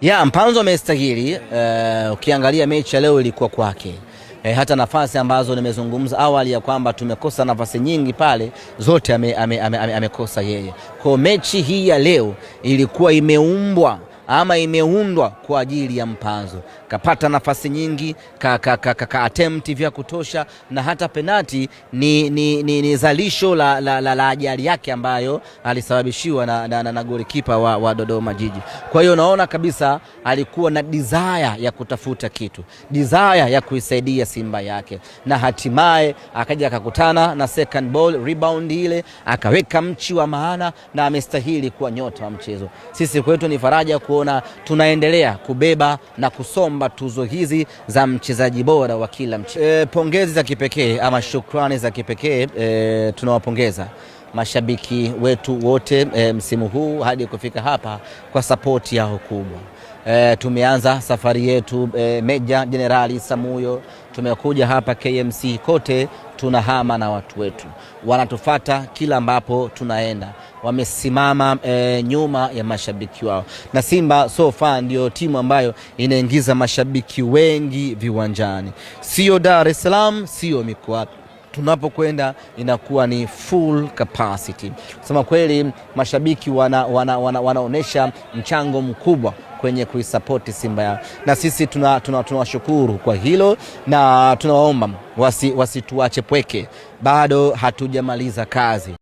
Ya Mpanzu amestahili. Ukiangalia mechi ya leo ilikuwa kwake. Hata nafasi ambazo nimezungumza awali ya kwamba tumekosa nafasi nyingi pale, zote amekosa yeye. Kwa mechi hii ya leo ilikuwa imeundwa kwa ajili ya Mpanzu. Kapata nafasi nyingi, ka attempt vya kutosha, na hata penati ni zalisho la ajali yake ambayo alisababishiwa na golikipa wa Dodoma Jiji. Kwa hiyo naona kabisa alikuwa na desire ya kutafuta kitu, desire ya kuisaidia Simba yake, na hatimaye akaja akakutana na second ball rebound ile, akaweka mchi wa maana, na amestahili kuwa nyota wa mchezo. Sisi kwetu ni faraja kuona tunaendelea kubeba na kusomba tuzo hizi za mchezaji bora wa kila mchezo. Pongezi za kipekee ama shukrani za kipekee, tunawapongeza mashabiki wetu wote msimu huu hadi kufika hapa kwa support yao kubwa. Tumeanza safari yetu Meja Jenerali Samuyo, tumekuja hapa KMC, kote tunahama na watu wetu, wanatufata kila ambapo tunaenda, wamesimama nyuma ya mashabiki wao. Na Simba so far ndio timu ambayo inaingiza mashabiki wengi viwanjani, sio Dar es Salaam, sio mikoa, tunapokwenda inakuwa ni full capacity. Sema kweli, mashabiki wanaonesha mchango mkubwa kwenye kuisupport Simba yao, na sisi tunawashukuru kwa hilo, na tunawaomba wasituache pweke, bado hatujamaliza kazi.